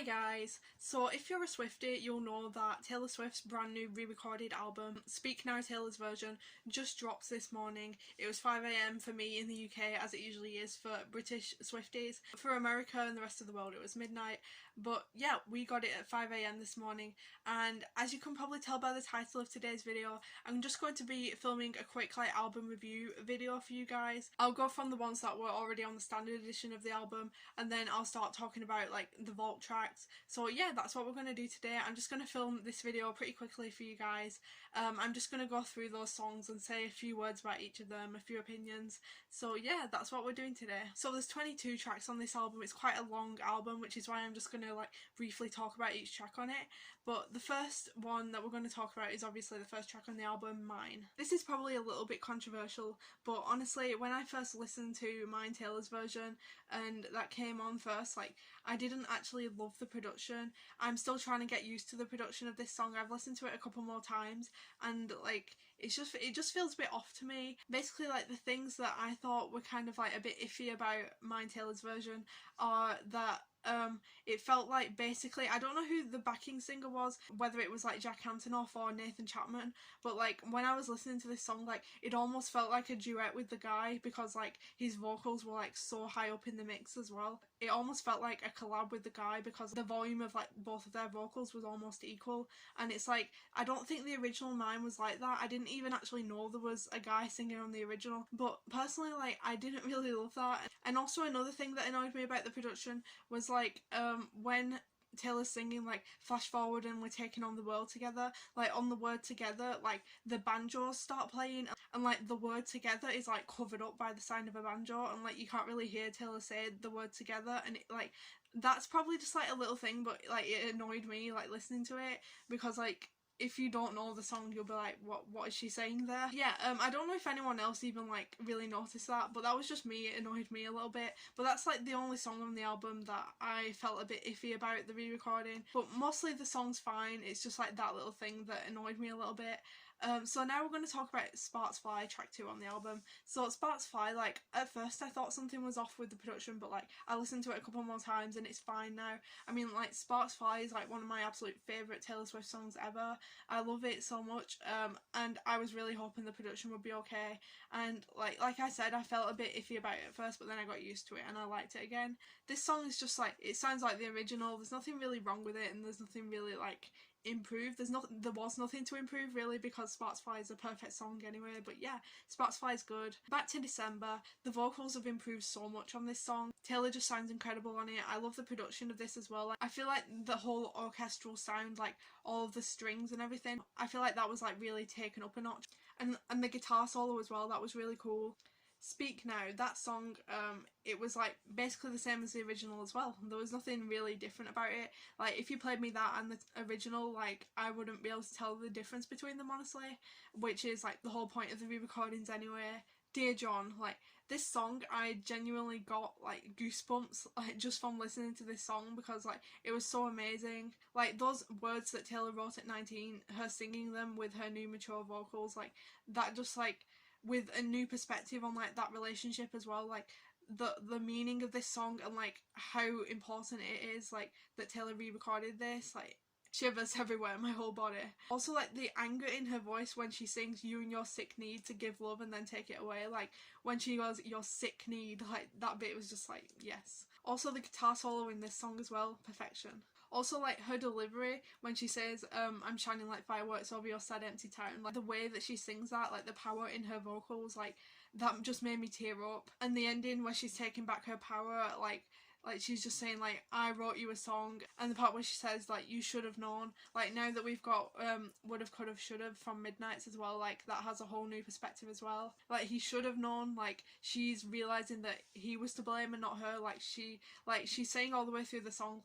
Hi guys, so if you're a Swiftie you'll know that Taylor Swift's brand new re-recorded album, Speak Now Taylor's Version, just dropped this morning. It was 5 AM for me in the UK, as it usually is for British Swifties. For America and the rest of the world it was midnight, but yeah, we got it at 5 AM this morning, and as you can probably tell by the title of today's video, I'm just going to be filming a quick album review video for you guys. I'll go from the ones that were already on the standard edition of the album, and then I'll start talking about the vault tracks. So yeah, that's what we're going to do today. I'm just going to film this video pretty quickly for you guys. I'm just going to go through those songs and say a few words about each of them, a few opinions. So yeah, that's what we're doing today. So there's 22 tracks on this album. It's quite a long album, which is why I'm just going to briefly talk about each track on it. But the first one that we're going to talk about is obviously the first track on the album, Mine. This is probably a little bit controversial, but honestly when I first listened to Mine, Taylor's version, and that came on first, I didn't actually love the production. I'm still trying to get used to the production of this song. I've listened to it a couple more times and it just feels a bit off to me. Basically the things that I thought were kind of a bit iffy about Mine, Taylor's version are that it felt basically, I don't know who the backing singer was, whether it was Jack Antonoff or Nathan Chapman, but when I was listening to this song, it almost felt like a duet with the guy, because his vocals were so high up in the mix as well. It almost felt like a collab with the guy because the volume of both of their vocals was almost equal, and it's I don't think the original Mine was like that. I didn't even actually know there was a guy singing on the original, but personally I didn't really love that. And also another thing that annoyed me about the production was when Taylor's singing flash forward and we're taking on the world together, on the word together, the banjos start playing and the word together is covered up by the sound of a banjo, and you can't really hear Taylor say the word together, and it that's probably just a little thing, but it annoyed me listening to it, because if you don't know the song you'll be what is she saying there? Yeah, I don't know if anyone else even really noticed that, but that was just me. It annoyed me a little bit. But that's the only song on the album that I felt a bit iffy about the re-recording, but mostly the song's fine. It's just that little thing that annoyed me a little bit. So now we're going to talk about Sparks Fly, track 2 on the album. So Sparks Fly, at first I thought something was off with the production, but I listened to it a couple more times and it's fine now. I mean, Sparks Fly is one of my absolute favourite Taylor Swift songs ever. I love it so much, and I was really hoping the production would be okay, and like I said, I felt a bit iffy about it at first, but then I got used to it and I liked it again. This song is just it sounds like the original. There's nothing really wrong with it, and there's nothing really improved. There was nothing to improve really, because Sparks Fly is a perfect song anyway. But yeah, Sparks Fly is good. Back to December, the vocals have improved so much on this song. Taylor just sounds incredible on it. I love the production of this as well. I feel the whole orchestral sound, all of the strings and everything, I feel that was really taken up a notch, and the guitar solo as well, that was really cool. Speak Now, that song, it was basically the same as the original as well. There was nothing really different about it. If you played me that and the original, I wouldn't be able to tell the difference between them, honestly, which is the whole point of the re-recordings anyway. Dear John, this song, I genuinely got goosebumps just from listening to this song, because it was so amazing. Those words that Taylor wrote at 19, her singing them with her new mature vocals, that just with a new perspective on that relationship as well, the meaning of this song and how important it is that Taylor re-recorded this, shivers everywhere in my whole body. Also the anger in her voice when she sings "you and your sick need to give love and then take it away," when she goes "your sick need," that bit was just yes. Also the guitar solo in this song as well, perfection. Also her delivery when she says "I'm shining like fireworks over your sad empty town," the way that she sings that, the power in her vocals, that just made me tear up. And the ending where she's taking back her power, she's just saying "I wrote you a song," and the part where she says "you should have known," now that we've got would've, could've, should've from Midnights as well, that has a whole new perspective as well. He should have known, she's realising that he was to blame and not her. She's saying all the way through the song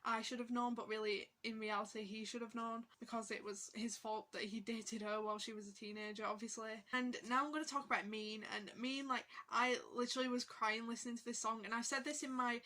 "I should have known," but really in reality he should have known, because it was his fault that he dated her while she was a teenager, obviously. And now I'm going to talk about Mean. And Mean, I literally was crying listening to this song, and I've said this in my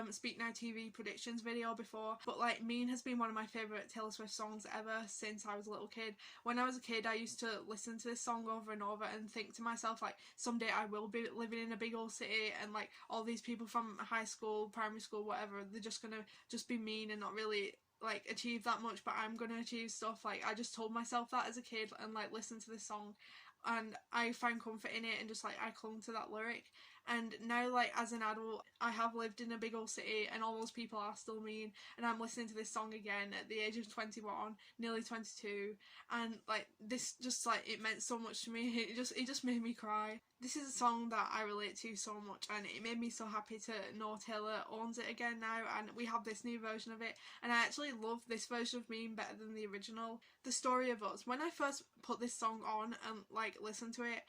Speak Now TV predictions video before, but like Mean has been one of my favourite Taylor Swift songs ever since I was a little kid. When I was a kid, I used to listen to this song over and over and think to myself, like, someday I will be living in a big old city and like all these people from high school, primary school, whatever, they're just gonna just be mean and not really like achieve that much, but I'm gonna achieve stuff. Like, I just told myself that as a kid and like listened to this song and I found comfort in it and just like I clung to that lyric. And now, like, as an adult, I have lived in a big old city and all those people are still mean, and I'm listening to this song again at the age of 21, nearly 22, and like this just like it meant so much to me. It just made me cry. This is a song that I relate to so much, and it made me so happy to know Taylor owns it again now, and we have this new version of it, and I actually love this version of Mean better than the original. The Story of Us. When I first put this song on and like listened to it,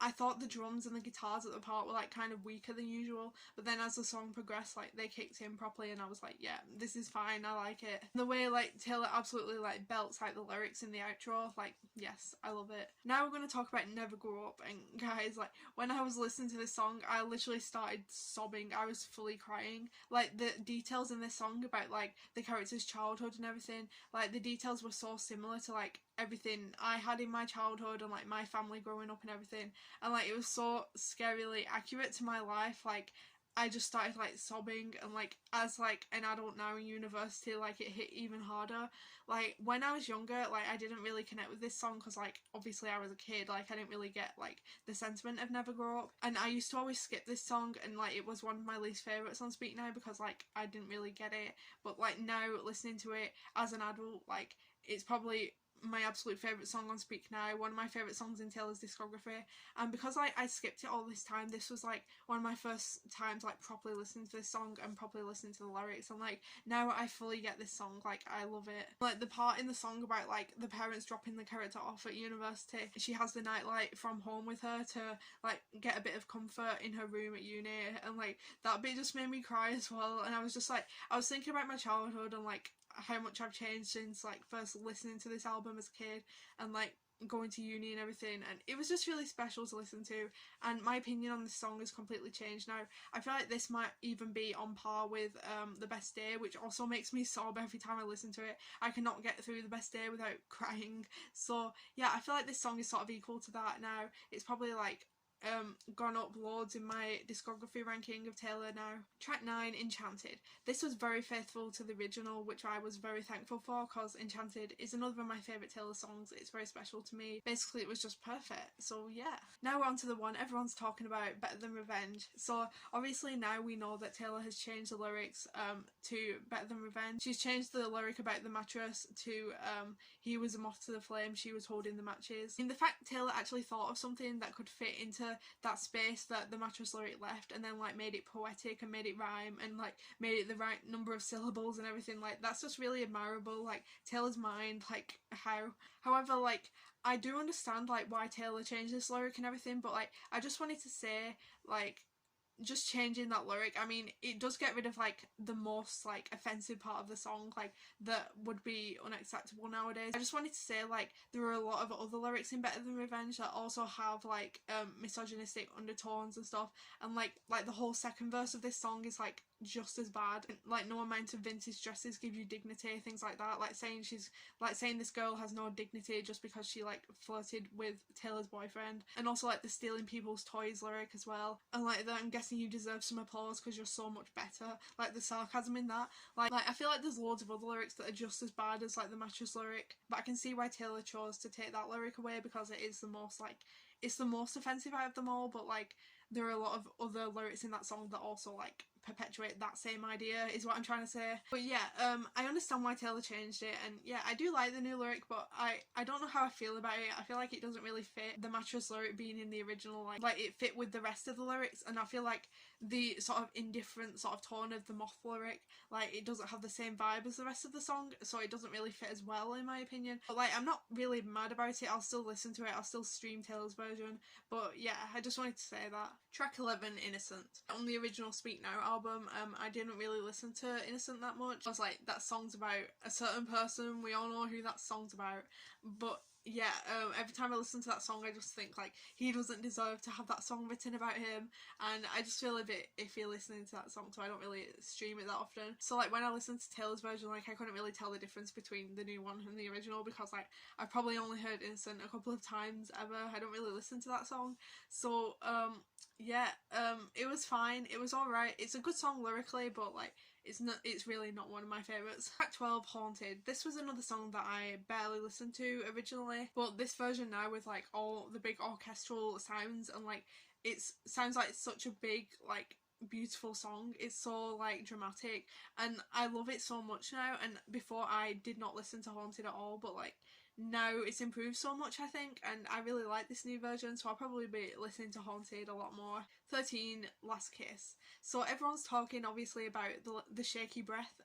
I thought the drums and the guitars at the part were like kind of weaker than usual, but then as the song progressed, like they kicked in properly and I was like, yeah, this is fine, I like it. The way like Taylor absolutely like belts like the lyrics in the outro, like yes, I love it. Now we're going to talk about Never Grow Up, and guys, like when I was listening to this song, I literally started sobbing. I was fully crying. Like the details in this song about like the character's childhood and everything, like the details were so similar to like everything I had in my childhood and like my family growing up and everything, and like it was so scarily accurate to my life. Like I just started like sobbing, and like as like an adult now in university, like it hit even harder. Like when I was younger, like I didn't really connect with this song because like obviously I was a kid, like I didn't really get like the sentiment of Never Grow Up, and I used to always skip this song, and like it was one of my least favourites on Speak Now because like I didn't really get it. But like now listening to it as an adult, like it's probably my absolute favourite song on Speak Now, one of my favourite songs in Taylor's discography, and because I skipped it all this time, this was like one of my first times like properly listening to this song and properly listening to the lyrics, and like now I fully get this song, like I love it. Like the part in the song about like the parents dropping the character off at university, she has the nightlight from home with her to like get a bit of comfort in her room at uni, and like that bit just made me cry as well, and I was just like, I was thinking about my childhood and like how much I've changed since like first listening to this album as a kid and like going to uni and everything, and it was just really special to listen to, and my opinion on this song has completely changed now. I feel like this might even be on par with The Best Day, which also makes me sob every time I listen to it. I cannot get through The Best Day without crying, so yeah, I feel like this song is sort of equal to that now. It's probably like gone up loads in my discography ranking of Taylor now. Track 9, Enchanted. This was very faithful to the original, which I was very thankful for because Enchanted is another of my favourite Taylor songs. It's very special to me. Basically it was just perfect, so yeah. Now we're on to the one everyone's talking about, Better Than Revenge. So obviously now we know that Taylor has changed the lyrics to Better Than Revenge. She's changed the lyric about the mattress to he was a moth to the flame, she was holding the matches. And the fact Taylor actually thought of something that could fit into that space that the mattress lyric left, and then like made it poetic and made it rhyme and like made it the right number of syllables and everything, like that's just really admirable. Like Taylor's mind, like how. However, like I do understand like why Taylor changed this lyric and everything, but like I just wanted to say like just changing that lyric, I mean it does get rid of like the most like offensive part of the song, like that would be unacceptable nowadays. I just wanted to say like there are a lot of other lyrics in Better Than Revenge that also have like misogynistic undertones and stuff, and like the whole second verse of this song is like just as bad. Like no amount of vintage dresses give you dignity, things like that, like saying this girl has no dignity just because she like flirted with Taylor's boyfriend, and also like the stealing people's toys lyric as well, and like that I'm guessing you deserve some applause because you're so much better, like the sarcasm in that. Like I feel like there's loads of other lyrics that are just as bad as like the mattress lyric, but I can see why Taylor chose to take that lyric away because it is the most like it's the most offensive out of them all, but like there are a lot of other lyrics in that song that also like perpetuate that same idea is what I'm trying to say. But yeah, I understand why Taylor changed it, and yeah, I do like the new lyric, but I don't know how I feel about it. I feel like it doesn't really fit the mattress lyric being in the original, like it fit with the rest of the lyrics, and I feel like the sort of indifferent sort of tone of the moth lyric, like it doesn't have the same vibe as the rest of the song, so it doesn't really fit as well in my opinion. But like I'm not really mad about it, I'll still listen to it, I'll still stream Taylor's version, but yeah, I just wanted to say that. Track 11, Innocent. On the original Speak Now album, I didn't really listen to Innocent that much. I was like, that song's about a certain person, we all know who that song's about, but yeah, every time I listen to that song, I just think like he doesn't deserve to have that song written about him, and I just feel a bit iffy listening to that song, so I don't really stream it that often. So like when I listened to Taylor's version, like I couldn't really tell the difference between the new one and the original, because like I've probably only heard Innocent a couple of times ever. I don't really listen to that song, so yeah, it was fine. It was alright. It's a good song lyrically, but like it's really not one of my favourites. Track 12, Haunted. This was another song that I barely listened to originally, but this version now with like all the big orchestral sounds, and like it sounds like such a big like beautiful song. It's so like dramatic, and I love it so much now. And before I did not listen to Haunted at all, but like now it's improved so much, I think, and I really like this new version, so I'll probably be listening to Haunted a lot more. 13, Last Kiss. So everyone's talking obviously about the shaky breath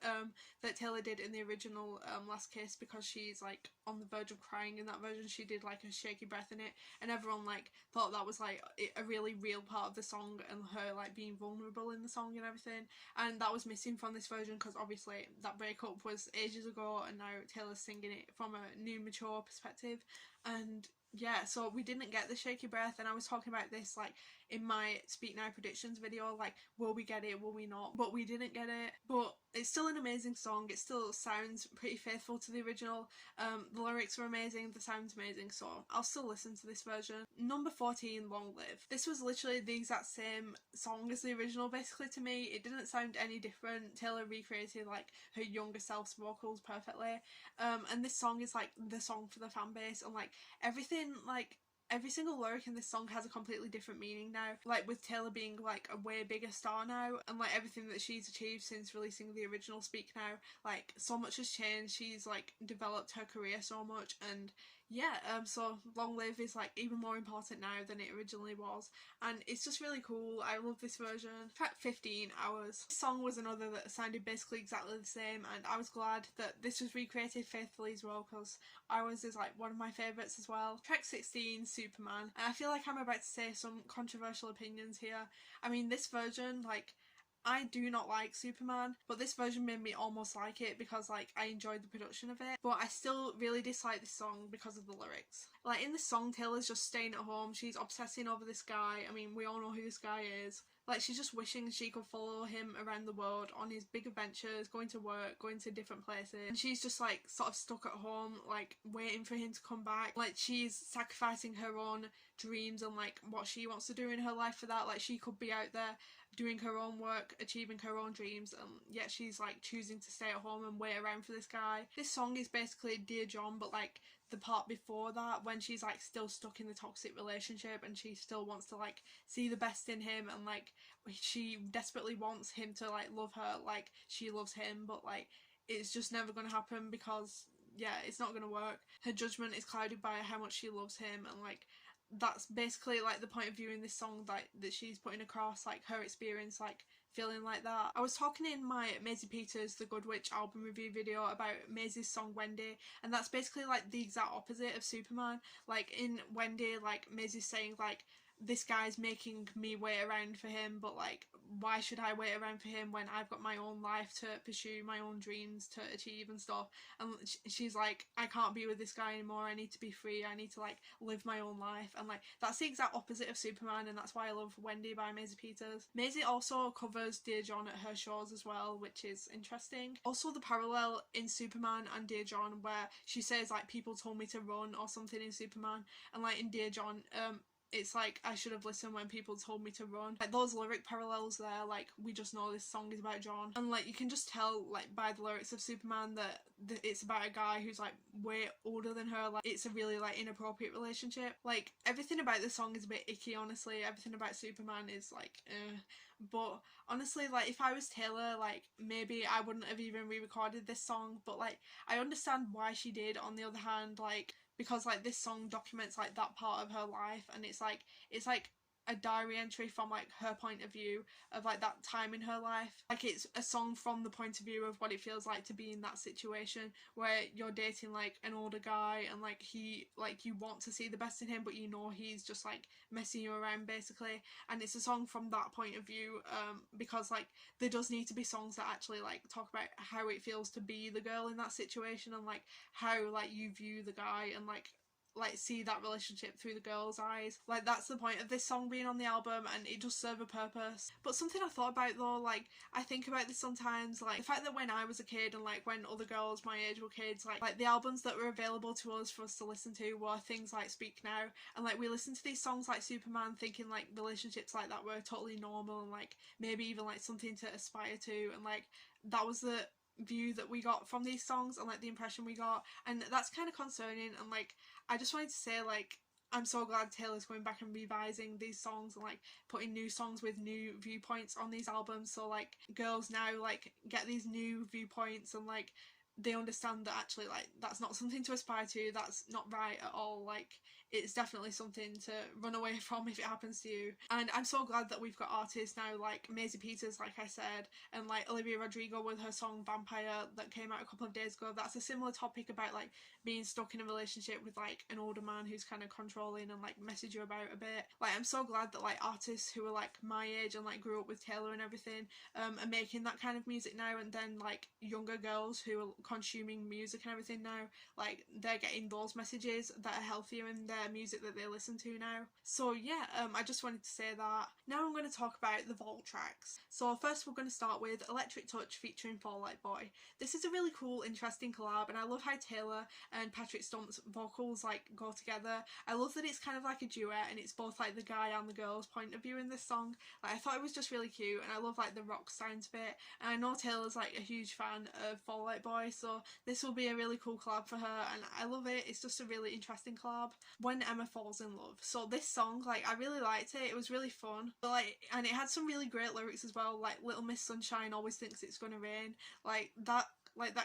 that Taylor did in the original Last Kiss, because she's like on the verge of crying in that version. She did like a shaky breath in it, and everyone like thought that was like a really real part of the song, and her like being vulnerable in the song and everything, and that was missing from this version, because obviously that breakup was ages ago, and now Taylor's singing it from a new mature perspective. And yeah, so we didn't get the shaky breath, and I was talking about this like in my Speak Now predictions video, like will we get it, will we not, but we didn't get it. But it's still an amazing song. It still sounds pretty faithful to the original. The lyrics are amazing, the sound's amazing, so I'll still listen to this version. Number 14, Long Live. This was literally the exact same song as the original basically to me. It didn't sound any different. Taylor recreated like her younger self's vocals perfectly, and this song is like the song for the fan base, and like everything, like every single lyric in this song has a completely different meaning now, like with Taylor being like a way bigger star now, and like everything that she's achieved since releasing the original Speak Now, like so much has changed. She's like developed her career so much, and yeah, so Long Live is like even more important now than it originally was, and it's just really cool. I love this version. Track 15, Hours. This song was another that sounded basically exactly the same, and I was glad that this was recreated faithfully as well, because Hours is like one of my favourites as well. Track 16, Superman. And I feel like I'm about to say some controversial opinions here. I mean, this version, like, I do not like Superman, but this version made me almost like it, because like I enjoyed the production of it, but I still really dislike this song because of the lyrics. Like in this song, Taylor's just staying at home, she's obsessing over this guy. I mean, we all know who this guy is. Like she's just wishing she could follow him around the world on his big adventures, going to work, going to different places. And she's just like sort of stuck at home, like waiting for him to come back. Like she's sacrificing her own dreams and like what she wants to do in her life for that. Like she could be out there doing her own work, achieving her own dreams, and yet she's like choosing to stay at home and wait around for this guy. This song is basically Dear John, but like the part before that, when she's like still stuck in the toxic relationship and she still wants to like see the best in him, and like she desperately wants him to like love her like she loves him, but like it's just never gonna happen, because yeah, it's not gonna work. Her judgment is clouded by how much she loves him, and like that's basically like the point of view in this song that she's putting across, like her experience like feeling like that. I was talking in my Maisie Peters The Good Witch album review video about Maisie's song Wendy, and that's basically like the exact opposite of Superman. Like in Wendy, like Maisie's saying like this guy's making me wait around for him, but like why should I wait around for him when I've got my own life to pursue, my own dreams to achieve and stuff. And she's like, I can't be with this guy anymore, I need to be free, I need to like live my own life. And like that's the exact opposite of Superman, and that's why I love Wendy by Maisie Peters. Maisie also covers Dear John at her shows as well, which is interesting. Also the parallel in Superman and Dear John, where she says like people told me to run or something in Superman, and like in Dear John it's like I should have listened when people told me to run. Like those lyric parallels there, like we just know this song is about John, and like you can just tell like by the lyrics of Superman that it's about a guy who's like way older than her. Like it's a really like inappropriate relationship. Like everything about this song is a bit icky, honestly. Everything about Superman is like but honestly, like if I was Taylor, like maybe I wouldn't have even re-recorded this song, but like I understand why she did on the other hand, like because like this song documents like that part of her life, and it's like a diary entry from like her point of view of like that time in her life. Like it's a song from the point of view of what it feels like to be in that situation where you're dating like an older guy, and like he like you want to see the best in him, but you know he's just like messing you around basically. And it's a song from that point of view, because like there does need to be songs that actually like talk about how it feels to be the girl in that situation, and like how like you view the guy, and like like see that relationship through the girl's eyes. Like that's the point of this song being on the album, and it does serve a purpose. But something I thought about though, like I think about this sometimes, like the fact that when I was a kid and like when other girls my age were kids, like the albums that were available to us for us to listen to were things like Speak Now, and like we listened to these songs like Superman thinking like relationships like that were totally normal and like maybe even like something to aspire to, and like that was the view that we got from these songs and like the impression we got, and that's kind of concerning. And like I just wanted to say, like, I'm so glad Taylor's going back and revising these songs and like putting new songs with new viewpoints on these albums, so like girls now like get these new viewpoints and like they understand that actually like that's not something to aspire to, that's not right at all, like it's definitely something to run away from if it happens to you. And I'm so glad that we've got artists now like Maisie Peters, like I said, and like Olivia Rodrigo with her song Vampire that came out a couple of days ago. That's a similar topic about like being stuck in a relationship with like an older man who's kind of controlling and like message you about a bit. Like I'm so glad that like artists who are like my age and like grew up with Taylor and everything are making that kind of music now, and then like younger girls who are consuming music and everything now, like they're getting those messages that are healthier in their music that they listen to now. So yeah, I just wanted to say that. Now I'm going to talk about the vault tracks. So first we're going to start with Electric Touch featuring Fall Out Boy. This is a really cool, interesting collab, and I love how Taylor and Patrick Stump's vocals like go together. I love that it's kind of like a duet and it's both like the guy and the girl's point of view in this song. Like I thought it was just really cute, and I love like the rock sounds bit, and I know Taylor's like a huge fan of Fall Out Boy, so this will be a really cool collab for her, and I love it. It's just a really interesting collab. When Emma Falls in Love. So this song, like I really liked it. It was really fun. But like, and it had some really great lyrics as well. Like Little Miss Sunshine always thinks it's gonna rain. Like that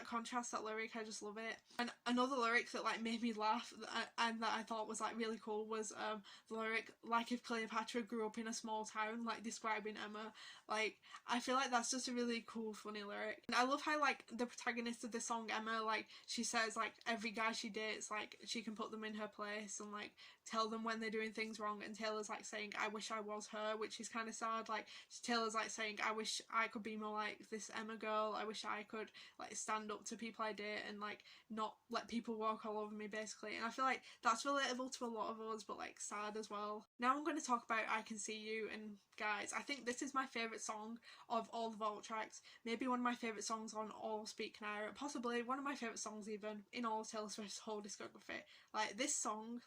contrast, that lyric, I just love it. And another lyric that like made me laugh and that I thought was like really cool was the lyric, like if Cleopatra grew up in a small town, like describing Emma. Like I feel like that's just a really cool, funny lyric. And I love how like the protagonist of the song, Emma, like she says like every guy she dates, like she can put them in her place and like tell them when they're doing things wrong, and Taylor's like saying I wish I was her, which is kind of sad. Like Taylor's like saying I wish I could be more like this Emma girl, I wish I could like stand up to people I date and like not let people walk all over me, basically. And I feel like that's relatable to a lot of us, but like sad as well. Now I'm going to talk about I Can See You, and guys, I think this is my favourite song of all the vault tracks, maybe one of my favourite songs on all Speak Now, possibly one of my favourite songs even in all Taylor Swift's whole discography. Like this song,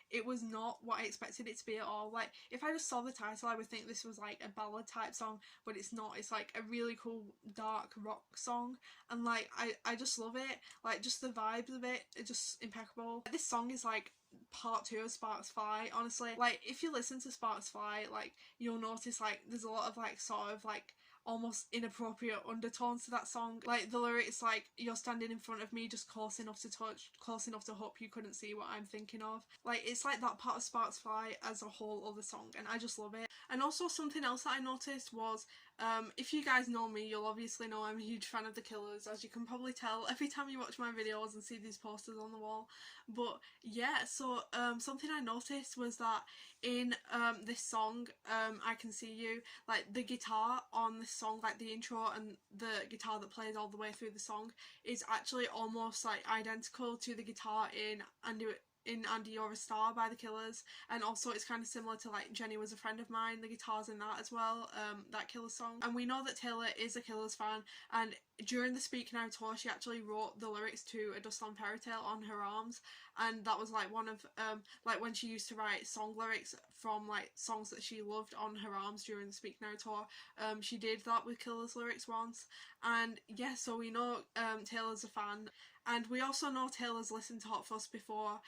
it was not what I expected it to be at all. Like if I just saw the title I would think this was like a ballad type song, but it's not. It's like a really cool dark rock song, and like I just love it. Like just the vibes of it are just impeccable. This song is like part 2 of Sparks Fly, honestly. Like if you listen to Sparks Fly, like you'll notice like there's a lot of like sort of like almost inappropriate undertones to that song. Like the lyrics like you're standing in front of me just close enough to touch, close enough to hope you couldn't see what I'm thinking of. Like it's like that part of Sparks Fly as a whole other song, and I just love it. And also something else that I noticed was if you guys know me, you'll obviously know I'm a huge fan of The Killers, as you can probably tell every time you watch my videos and see these posters on the wall. But yeah, so something I noticed was that in this song, I Can See You, like the guitar on this song, like the intro and the guitar that plays all the way through the song, is actually almost like identical to the guitar in Andy You're a Star by The Killers, and also it's kind of similar to like Jenny Was a Friend of Mine, the guitars in that as well, that Killers song. And we know that Taylor is a Killers fan, and during the Speak Now tour she actually wrote the lyrics to A Dust on Fairy Tale on her arms, and that was like one of like when she used to write song lyrics from like songs that she loved on her arms during the Speak Now tour. She did that with Killers lyrics once, and yeah, so we know Taylor's a fan. And we also know Taylor's listened to Hot Fuss before,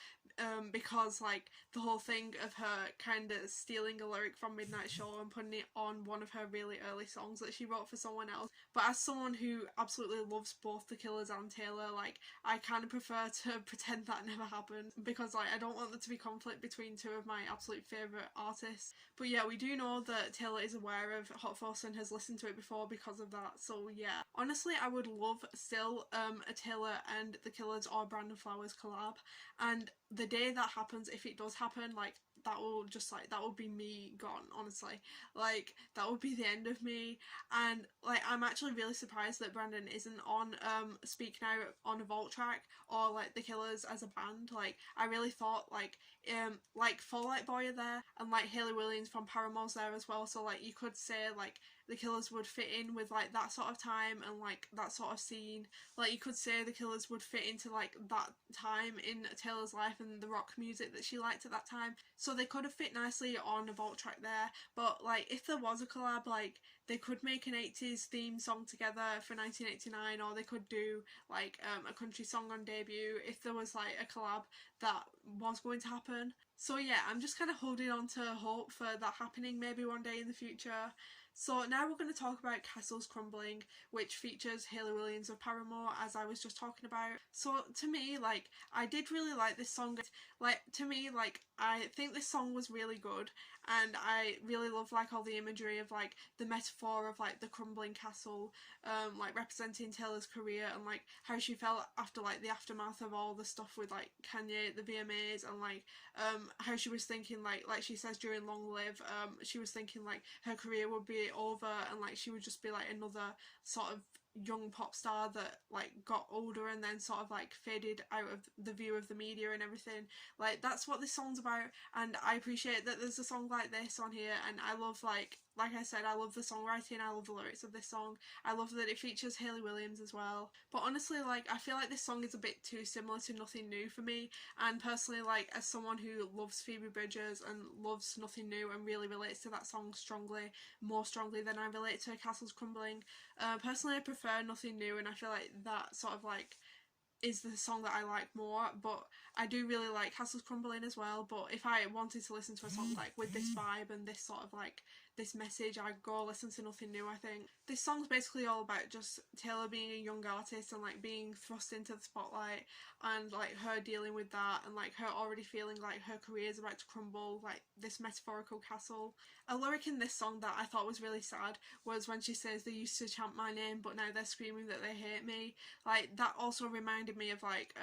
because like the whole thing of her kind of stealing a lyric from Midnight Show and putting it on one of her really early songs that she wrote for someone else. But as someone who absolutely loves both The Killers and Taylor, like I kind of prefer to pretend that never happened, because like I don't want there to be conflict between two of my absolute favourite artists. But yeah, we do know that Taylor is aware of Hot Fuss and has listened to it before because of that. So yeah, honestly I would love still a Taylor and The Killers or Brandon Flowers collab, and the day that happens, if it does happen, like that will just like, that would be me gone, honestly. Like, that would be the end of me. And like, I'm actually really surprised that Brandon isn't on Speak Now on a Vault track, or like The Killers as a band. Like, I really thought like Fall Out Boy are there, and like Hayley Williams from Paramore's there as well, so like you could say like The Killers would fit in with like that sort of time and like that sort of scene. Like, you could say The Killers would fit into like that time in Taylor's life and the rock music that she liked at that time, so they could have fit nicely on a Vault track there. But like, if there was a collab, like they could make an 80s theme song together for 1989, or they could do like a country song on debut if there was like a collab that was going to happen. So yeah, I'm just kind of holding on to hope for that happening maybe one day in the future. So now we're going to talk about Castles Crumbling, which features Hayley Williams of Paramore, as I was just talking about. So to me, like, I did really like this song. Like, to me, like, I think this song was really good, and I really love like all the imagery of like the metaphor of like the crumbling castle, like representing Taylor's career, and like how she felt after like the aftermath of all the stuff with like Kanye, the VMAs, and like how she was thinking like she says during Long Live, she was thinking like her career would be over, and like she would just be like another sort of young pop star that like got older and then sort of like faded out of the view of the media and everything. Like, that's what this song's about, and I appreciate that there's a song like this on here. And I love like I said, I love the songwriting, I love the lyrics of this song, I love that it features Hayley Williams as well. But honestly, like, I feel like this song is a bit too similar to Nothing New for me, and personally, like, as someone who loves Phoebe Bridgers and loves Nothing New and really relates to that song strongly, more strongly than I relate to Castles Crumbling, personally I prefer Nothing New, and I feel like that sort of like is the song that I like more. But I do really like Castles Crumbling as well. But if I wanted to listen to a song like with this vibe and this sort of like this message, I'd go listen to Nothing New. I think this song's basically all about just Taylor being a young artist and like being thrust into the spotlight, and like her dealing with that, and like her already feeling like her career is about to crumble, like this metaphorical castle. A lyric in this song that I thought was really sad was when she says they used to chant my name but now they're screaming that they hate me. Like, that also reminded me of like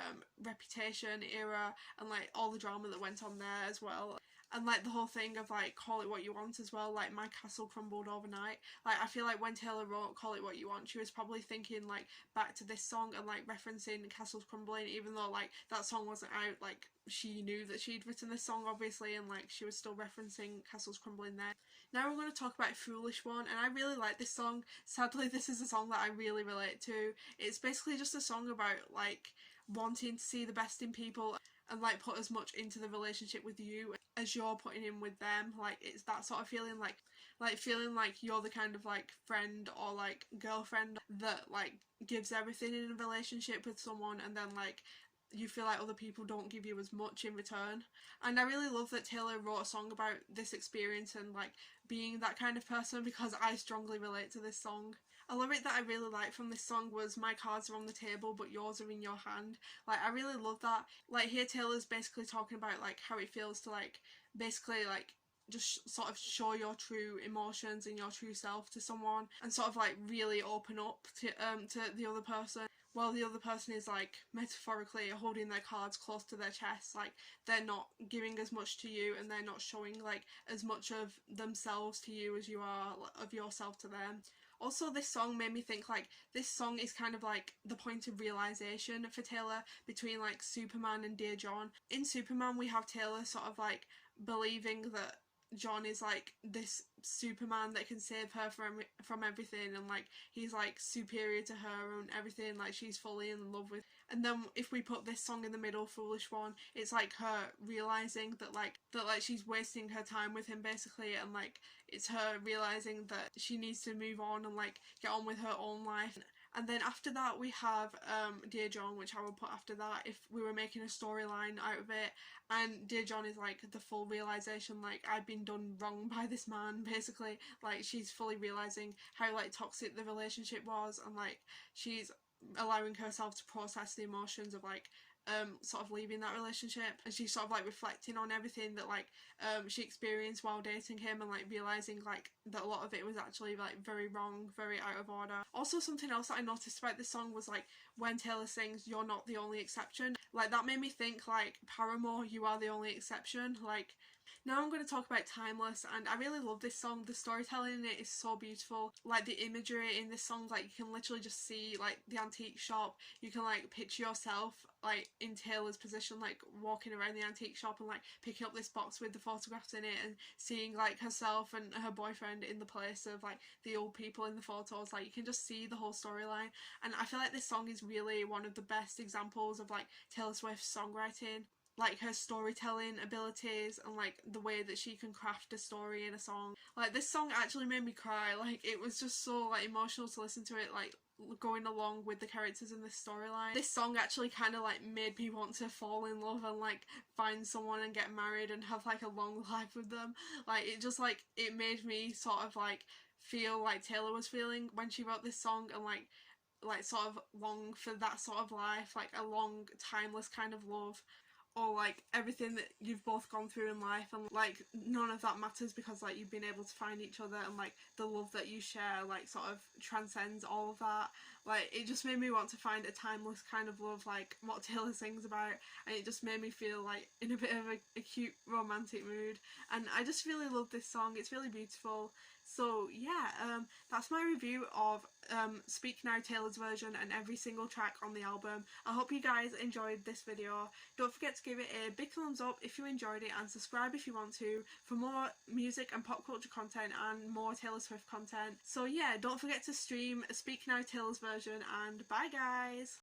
Reputation era and like all the drama that went on there as well, and like the whole thing of like Call It What You Want as well, like my castle crumbled overnight. Like, I feel like when Taylor wrote Call It What You Want, she was probably thinking like back to this song and like referencing Castles Crumbling, even though like that song wasn't out. Like, she knew that she'd written this song obviously, and like she was still referencing Castles Crumbling there. Now we're going to talk about Foolish One, and I really like this song. Sadly, this is a song that I really relate to. It's basically just a song about like wanting to see the best in people and like put as much into the relationship with you as you're putting in with them. Like, it's that sort of feeling, like feeling like you're the kind of like friend or like girlfriend that like gives everything in a relationship with someone, and then like you feel like other people don't give you as much in return. And I really love that Taylor wrote a song about this experience and like being that kind of person, because I strongly relate to this song. A lyric that I really liked from this song was "My cards are on the table but yours are in your hand." Like, I really love that. Like, here Taylor's basically talking about like how it feels to like basically like just sort of show your true emotions and your true self to someone, and sort of like really open up to the other person, while the other person is like metaphorically holding their cards close to their chest. Like, they're not giving as much to you, and they're not showing like as much of themselves to you as you are of yourself to them. Also, this song made me think like this song is kind of like the point of realization for Taylor between like Superman and Dear John. In Superman, we have Taylor sort of like believing that John is like this Superman that can save her from everything, and like he's like superior to her and everything, like she's fully in love with. And then if we put this song in the middle, Foolish One, it's like her realizing that she's wasting her time with him basically, and like it's her realizing that she needs to move on and like get on with her own life. And then after that we have Dear John, which I would put after that if we were making a storyline out of it. And Dear John is like the full realization, like I've been done wrong by this man basically. Like, she's fully realizing how like toxic the relationship was, and like she's allowing herself to process the emotions of like sort of leaving that relationship, and she's sort of like reflecting on everything that like she experienced while dating him, and like realizing like that a lot of it was actually like very wrong, very out of order. Also, something else that I noticed about this song was like when Taylor sings "You're not the only exception," like that made me think like Paramore, "You are the only exception." Like, Now I'm going to talk about Timeless, and I really love this song. The storytelling in it is so beautiful. Like the imagery in this song, like you can literally just see like the antique shop. You can like picture yourself like in Taylor's position, like walking around the antique shop and like picking up this box with the photographs in it and seeing like herself and her boyfriend in the place of like the old people in the photos. Like you can just see the whole storyline, and I feel like this song is really one of the best examples of like Taylor Swift's songwriting, like her storytelling abilities and like the way that she can craft a story in a song. Like this song actually made me cry. Like it was just so like emotional to listen to it, like going along with the characters in this storyline. This song actually kind of like made me want to fall in love and like find someone and get married and have like a long life with them. Like it just like it made me sort of like feel like Taylor was feeling when she wrote this song, and like sort of long for that sort of life, like a long timeless kind of love, or like everything that you've both gone through in life, and like none of that matters because like you've been able to find each other, and like the love that you share like sort of transcends all of that. Like it just made me want to find a timeless kind of love like what Taylor sings about, and it just made me feel like in a bit of a cute romantic mood, and I just really love this song. It's really beautiful. So yeah, that's my review of Speak Now, Taylor's version, and every single track on the album. I hope you guys enjoyed this video. Don't forget to give it a big thumbs up if you enjoyed it, and subscribe if you want to for more music and pop culture content and more Taylor Swift content. So yeah, don't forget to stream Speak Now, Taylor's version, and bye guys!